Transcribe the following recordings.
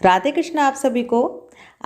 राधे कृष्ण आप सभी को।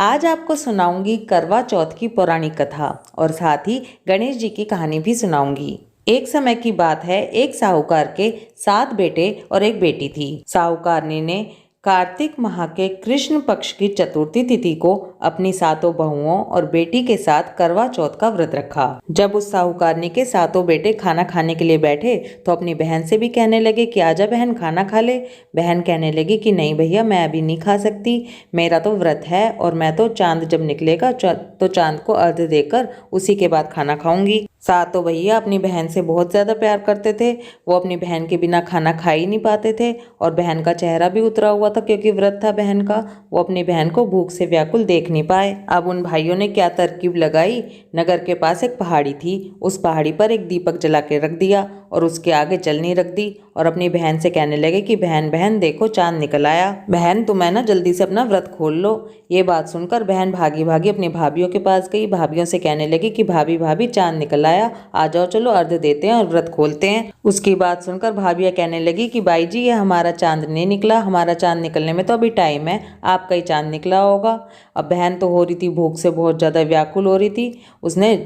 आज आपको सुनाऊंगी करवा चौथ की पौराणिक कथा और साथ ही गणेश जी की कहानी भी सुनाऊंगी। एक समय की बात है, एक साहूकार के 7 बेटे और एक बेटी थी। साहूकारनी ने कार्तिक माह के कृष्ण पक्ष की चतुर्थी तिथि को अपनी 7 बहुओं और बेटी के साथ करवा चौथ का व्रत रखा। जब उस साहूकारनी के 7 बेटे खाना खाने के लिए बैठे तो अपनी बहन से भी कहने लगे कि आजा बहन खाना खा ले। बहन कहने लगी कि नहीं भैया, मैं अभी नहीं खा सकती, मेरा तो व्रत है और मैं तो चांद जब निकलेगा तो चांद को अर्घ्य देकर उसी के बाद खाना खाऊंगी। 7 भैया अपनी बहन से बहुत ज़्यादा प्यार करते थे। वो अपनी बहन के बिना खाना खा ही नहीं पाते थे और बहन का चेहरा भी उतरा हुआ था क्योंकि व्रत था बहन का। वो अपनी बहन को भूख से व्याकुल देख नहीं पाए। अब उन भाइयों ने क्या तरकीब लगाई। नगर के पास एक पहाड़ी थी, उस पहाड़ी पर एक दीपक जला के रख दिया और उसके आगे जलनी रख दी और अपनी बहन से कहने लगे कि बहन बहन देखो चांद निकल आया, बहन तुम्हें ना जल्दी से अपना व्रत खोल लो। ये बात सुनकर बहन भागी भागी अपनी भाभीियों के पास गई। भाभीियों से कहने लगी कि भाभी भाभी चांद निकल आया, आ जाओ चलो अर्घ्य देते हैं और व्रत खोलते हैं। उसकी बात सुनकर भाभियाँ कहने लगी कि बाई जी ये हमारा चांद नहीं निकला, हमारा चांद निकलने में तो अभी टाइम है, आपका ही चांद निकला होगा। अब बहन तो हो रही थी भूख से बहुत ज़्यादा व्याकुल हो रही थी। उसने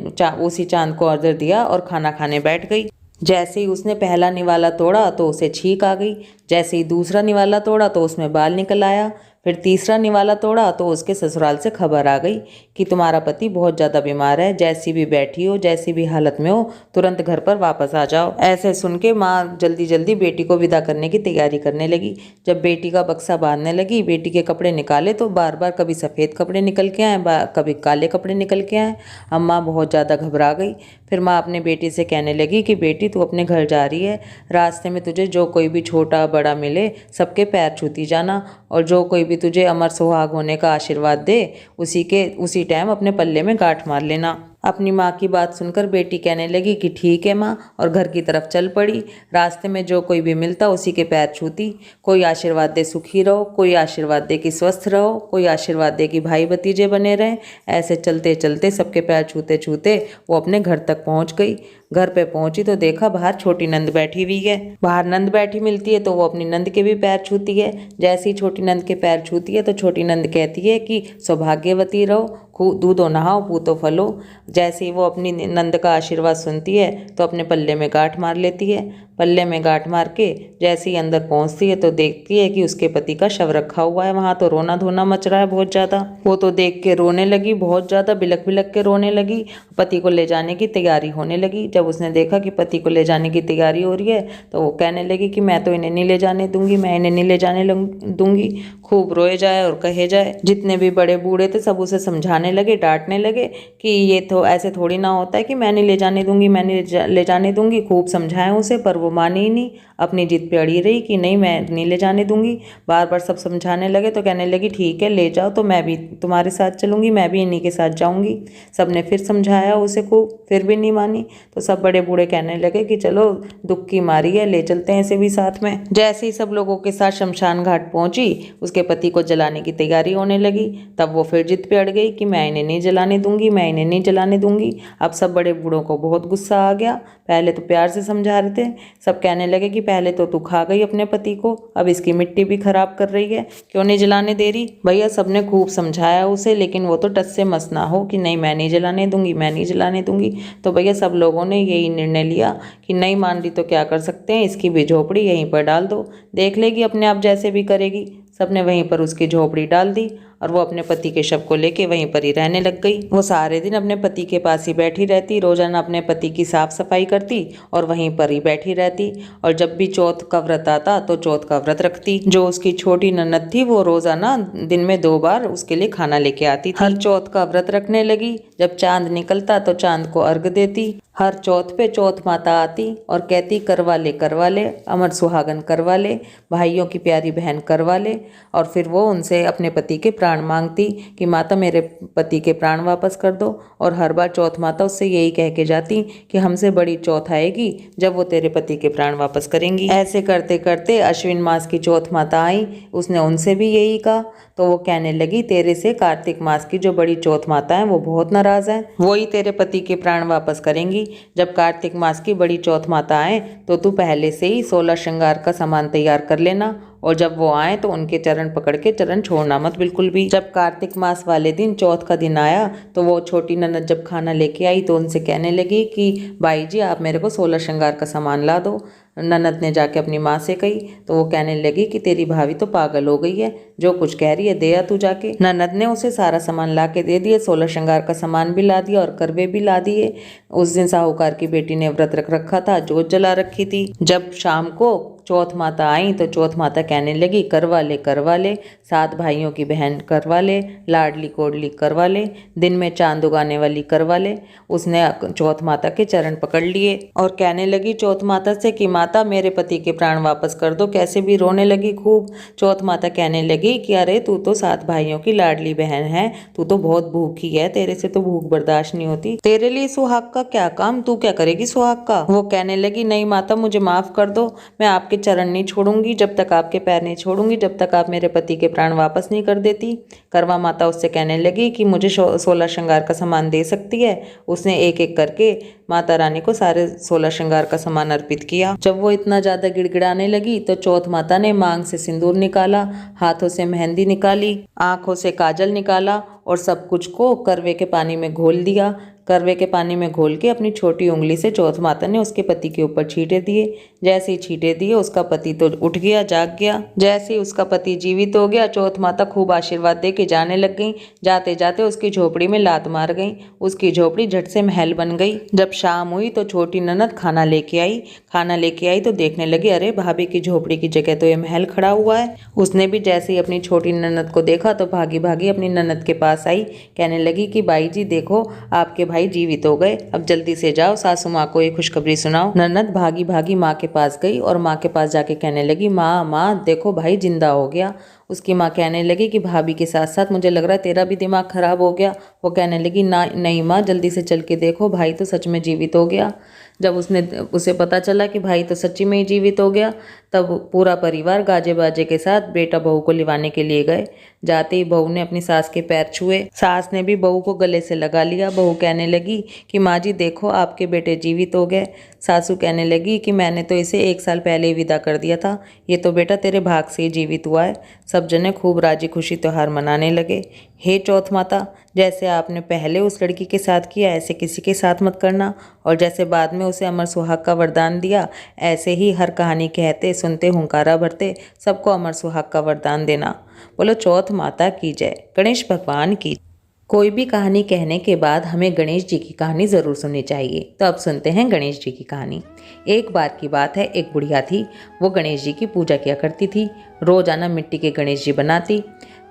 उसी चांद को अर्घ्य दिया और खाना खाने बैठ गई। जैसे ही उसने पहला निवाला तोड़ा तो उसे छींक आ गई। जैसे ही दूसरा निवाला तोड़ा तो उसमें बाल निकल आया। फिर तीसरा निवाला तोड़ा तो उसके ससुराल से खबर आ गई कि तुम्हारा पति बहुत ज़्यादा बीमार है, जैसी भी बैठी हो जैसी भी हालत में हो तुरंत घर पर वापस आ जाओ। ऐसे सुन के माँ जल्दी जल्दी बेटी को विदा करने की तैयारी करने लगी। जब बेटी का बक्सा बांधने लगी, बेटी के कपड़े निकाले तो बार बार कभी सफ़ेद कपड़े निकल के आए, कभी काले कपड़े निकल के आए। अब माँ बहुत ज़्यादा घबरा गई। फिर माँ अपने बेटी से कहने लगी कि बेटी तू अपने घर जा रही है, रास्ते में तुझे जो कोई भी छोटा बड़ा मिले सबके पैर छूती जाना और जो कोई भी तुझे अमर सुहाग होने का आशीर्वाद दे उसी टाइम अपने पल्ले में गांठ मार लेना। अपनी माँ की बात सुनकर बेटी कहने लगी कि ठीक है माँ और घर की तरफ चल पड़ी। रास्ते में जो कोई भी मिलता उसी के पैर छूती। कोई आशीर्वाद दे सुखी रहो, कोई आशीर्वाद दे कि स्वस्थ रहो, कोई आशीर्वाद दे कि भाई भतीजे बने रहें। ऐसे चलते चलते सबके पैर छूते छूते वो अपने घर तक पहुँच गई। घर पे पहुंची तो देखा बाहर छोटी नंद बैठी हुई है। बाहर नंद बैठी मिलती है तो वो अपनी नंद के भी पैर छूती है। जैसे ही छोटी नंद के पैर छूती है तो छोटी नंद कहती है कि सौभाग्यवती रहो, खूब दूधो नहाओ पूतो फलो। जैसे ही वो अपनी नंद का आशीर्वाद सुनती है तो अपने पल्ले में गांठ मार लेती है। पल्ले में गांठ मार के जैसे ही अंदर पहुंचती है तो देखती है कि उसके पति का शव रखा हुआ है। वहां तो रोना धोना मच रहा है बहुत ज़्यादा। वो तो देख के रोने लगी, बहुत ज़्यादा बिलक बिलक के रोने लगी। पति को ले जाने की तैयारी होने लगी। जब उसने देखा कि पति को ले जाने की तैयारी हो रही है तो वो कहने लगी कि मैं तो इन्हें नहीं ले जाने दूंगी, मैं इन्हें नहीं ले जाने दूंगी। खूब रोए जाए और कहे जाए। जितने भी बड़े बूढ़े थे सब उसे समझाने लगे, डांटने लगे कि ये तो ऐसे थोड़ी ना होता है कि मैं नहीं ले जाने दूंगी, मैं नहीं ले जाने दूंगी। खूब समझाएं उसे पर वो मानी ही नहीं, अपनी जिद पे अड़ी रही कि नहीं मैं नहीं ले जाने दूंगी। बार बार सब समझाने लगे तो कहने लगी ठीक है ले जाओ, तो मैं भी तुम्हारे साथ चलूंगी, मैं भी इन्हीं के साथ जाऊंगी। सबने फिर समझाया उसे खूब, फिर भी नहीं मानी। तो सब बड़े बूढ़े कहने लगे कि चलो दुख की मारी है, ले चलते हैं इसे भी साथ में। जैसे ही सब लोगों के साथ शमशान घाट पहुंची, उसके पति को जलाने की तैयारी होने लगी। तब वो फिर जिद पे अड़ गई कि मैं इन्हें नहीं जलाने दूंगी, मैं इन्हें नहीं जलाने दूंगी। अब सब बड़े बूढ़ों को बहुत गुस्सा आ गया। पहले तो प्यार से समझा रहे थे, सब कहने लगे कि पहले तो तू खा गई अपने पति को, अब इसकी मिट्टी भी खराब कर रही है, क्यों नहीं जलाने दे रही। भैया सबने खूब समझाया उसे लेकिन वो तो टस से मस ना हो कि नहीं मैं नहीं जलाने दूंगी, मैं नहीं जलाने दूंगी। तो भैया सब लोगों ने यही निर्णय लिया कि नहीं मान रही तो क्या कर सकते हैं, इसकी भी झोपड़ी यहीं पर डाल दो, देख लेगी अपने आप जैसे भी करेगी। सबने वहीं पर उसकी झोपड़ी डाल दी और वो अपने पति के शव को लेके वहीं पर ही रहने लग गई। वो सारे दिन अपने पति के पास ही बैठी रहती, रोजाना अपने पति की साफ सफाई करती और वहीं पर ही बैठी रहती। और जब भी चौथ का व्रत आता तो चौथ का व्रत रखती। जो उसकी छोटी ननद थी वो रोजाना दिन में 2 बार उसके लिए खाना लेके आती थी। हर चौथ का व्रत रखने लगी। जब चांद निकलता तो चांद को अर्घ्य देती। हर चौथ पे चौथ माता आती और कहती करवा ले अमर सुहागन करवा ले, भाइयों की प्यारी बहन करवा ले। और फिर वो उनसे अपने पति के प्राण मांगती कि माता मेरे पति के प्राण वापस कर दो। और हर बार चौथ माता उससे यही कह के जाती कि हमसे बड़ी चौथ आएगी जब वो तेरे पति के प्राण वापस करेंगी। ऐसे करते करते अश्विन मास की चौथ माता आई, उसने उनसे भी यही कहा। तो वो कहने लगी तेरे से कार्तिक मास की जो बड़ी चौथ माता है वो बहुत नाराज है, वो ही तेरे पति के प्राण वापस करेंगी। जब कार्तिक मास की बड़ी चौथ माता आए तो तू पहले से ही 16 श्रृंगार का सामान तैयार कर लेना और जब वो आए तो उनके चरण पकड़ के चरण छोड़ना मत बिल्कुल भी। जब कार्तिक मास वाले दिन चौथ का दिन आया तो वो छोटी ननद जब खाना लेके आई तो उनसे कहने लगी कि भाई जी आप मेरे को 16 श्रृंगार का सामान ला दो। ननद ने जाके अपनी माँ से कही तो वो कहने लगी कि तेरी भाभी तो पागल हो गई है, जो कुछ कह रही है दे आ तू जाके। ननद ने उसे सारा सामान ला के दे दिए, 16 श्रृंगार का सामान भी ला दिया और करवे भी ला दिए। उस दिन साहूकार की बेटी ने व्रत रख रखा था, जोत जला रखी थी। जब शाम को चौथ माता आई तो चौथ माता कहने लगी करवा ले 7 भाइयों की बहन करवा ले, लाडली कोडली करवा ले, दिन में चांद उगाने वाली करवा ले। उसने चौथ माता के चरण पकड़ लिए और कहने लगी चौथ माता से कि माता मेरे पति के प्राण वापस कर दो। कैसे भी रोने लगी खूब। चौथ माता कहने लगी कि अरे तू तो 7 भाइयों की लाडली बहन है, तू तो बहुत भूखी है, तेरे से तो भूख बर्दाश्त नहीं होती, तेरे लिए सुहाग का क्या काम, तू क्या करेगी सुहाग का। वो कहने लगी नहीं माता मुझे माफ कर दो, मैं आपके चरण नहीं छोड़ूंगी जब तक, आपके पैर नहीं छोड़ूंगी जब तक आप मेरे पति के प्राण वापस नहीं कर देती। करवा माता उससे कहने लगी कि मुझे 16 श्रृंगार का सामान दे सकती है। उसने एक एक करके माता रानी को सारे 16 श्रृंगार का सामान अर्पित किया। जब वो इतना ज्यादा गिड़गिड़ाने लगी तो चौथ माता ने मांग से सिंदूर निकाला, हाथों से मेहंदी निकाली, आंखों से काजल निकाला और सब कुछ को करवे के पानी में घोल दिया। करवे के पानी में घोल के अपनी छोटी उंगली से चौथ माता ने उसके पति के ऊपर छींटे दिए। जैसे ही छींटे दिए उसका पति तो उठ गया, जाग गया। जैसे ही उसका पति जीवित हो गया चौथ माता खूब आशीर्वाद दे के जाने लग गई। जाते जाते उसकी झोपड़ी में लात मार गई, उसकी झोपड़ी झट से महल बन गई। जब शाम हुई तो छोटी ननद खाना लेके आई तो देखने लगी अरे भाभी की झोपड़ी की जगह तो ये महल खड़ा हुआ है। उसने भी जैसे ही अपनी छोटी ननद को देखा तो भागी भागी अपनी ननद के पास आई, कहने लगी कि बाई जी देखो आपके भाई जीवित हो गए, अब जल्दी से जाओ सासू माँ को ये खुशखबरी सुनाओ। ननद भागी भागी माँ के पास गई और माँ के पास जाके कहने लगी माँ देखो भाई जिंदा हो गया। उसकी माँ कहने लगी कि भाभी के साथ साथ मुझे लग रहा है तेरा भी दिमाग खराब हो गया। वो कहने लगी ना नहीं माँ जल्दी से चल के देखो भाई तो सच में जीवित हो गया। जब उसे पता चला कि भाई तो सच्ची में ही जीवित हो गया तब पूरा परिवार गाजे बाजे के साथ बेटा बहू को लिवाने के लिए गए। जाते ही बहू ने अपनी सास के पैर छुए, सास ने भी बहू को गले से लगा लिया। बहू कहने लगी कि माँ जी देखो आपके बेटे जीवित हो गए। सासू कहने लगी कि मैंने तो इसे 1 साल पहले ही विदा कर दिया था, ये तो बेटा तेरे भाग से ही जीवित हुआ है। सब जने खूब राजी खुशी त्योहार मनाने लगे। हे चौथ माता जैसे आपने पहले उस लड़की के साथ किया ऐसे किसी के साथ मत करना, और जैसे बाद में उसे अमर सुहाग का वरदान दिया ऐसे ही हर कहानी कहते सुनते हुंकारा भरते सबको अमर सुहाग का वरदान देना। बोलो चौथ माता की जय, गणेश भगवान की। कोई भी कहानी कहने के बाद हमें गणेश जी की कहानी ज़रूर सुननी चाहिए, तो अब सुनते हैं गणेश जी की कहानी। एक बार की बात है, एक बुढ़िया थी, वो गणेश जी की पूजा किया करती थी। रोज़ाना मिट्टी के गणेश जी बनाती।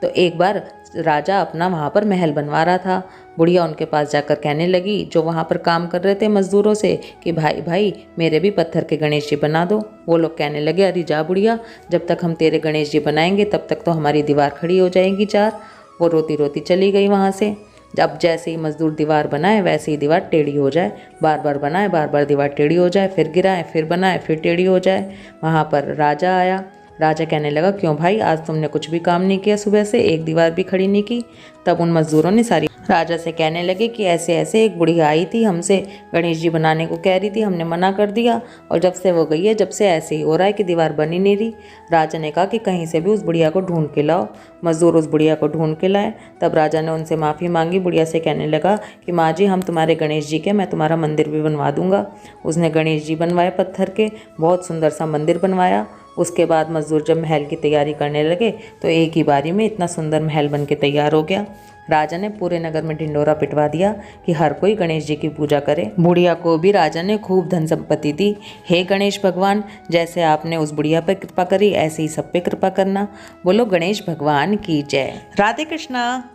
तो एक बार राजा अपना वहाँ पर महल बनवा रहा था। बुढ़िया उनके पास जाकर कहने लगी, जो वहाँ पर काम कर रहे थे मजदूरों से, कि भाई भाई मेरे भी पत्थर के गणेश जी बना दो। वो लोग कहने लगे अरे जा बुढ़िया, जब तक हम तेरे गणेश जी बनाएंगे तब तक तो हमारी दीवार खड़ी हो जाएगी 4। वो रोती रोती चली गई वहाँ से। जब जैसे ही मजदूर दीवार बनाए वैसे ही दीवार टेढ़ी हो जाए, बार बार बनाए, बार बार दीवार टेढ़ी हो जाए, फिर गिराए, फिर बनाए, फिर टेढ़ी हो जाए। वहाँ पर राजा आया। राजा कहने लगा क्यों भाई आज तुमने कुछ भी काम नहीं किया, सुबह से एक दीवार भी खड़ी नहीं की। तब उन मजदूरों ने सारी राजा से कहने लगे कि ऐसे ऐसे एक बुढ़िया आई थी, हमसे गणेश जी बनाने को कह रही थी, हमने मना कर दिया और जब से वो गई है जब से ऐसे ही हो रहा है कि दीवार बन ही नहीं रही। राजा ने कहा कि कहीं से भी उस बुढ़िया को ढूंढ के लाओ। मजदूर उस बुढ़िया को ढूंढ के लाए। तब राजा ने उनसे माफ़ी मांगी। बुढ़िया से कहने लगा कि माँ जी हम तुम्हारे गणेश जी के, मैं तुम्हारा मंदिर भी बनवा दूंगा। उसने गणेश जी बनवाए पत्थर के, बहुत सुंदर सा मंदिर बनवाया। उसके बाद मजदूर जब महल की तैयारी करने लगे तो एक ही बारी में इतना सुंदर महल बन के तैयार हो गया। राजा ने पूरे नगर में ढिंडोरा पिटवा दिया कि हर कोई गणेश जी की पूजा करे। बुढ़िया को भी राजा ने खूब धन संपत्ति दी। हे गणेश भगवान, जैसे आपने उस बुढ़िया पर कृपा करी ऐसे ही सब पे कृपा करना। बोलो गणेश भगवान की जय। राधे कृष्णा।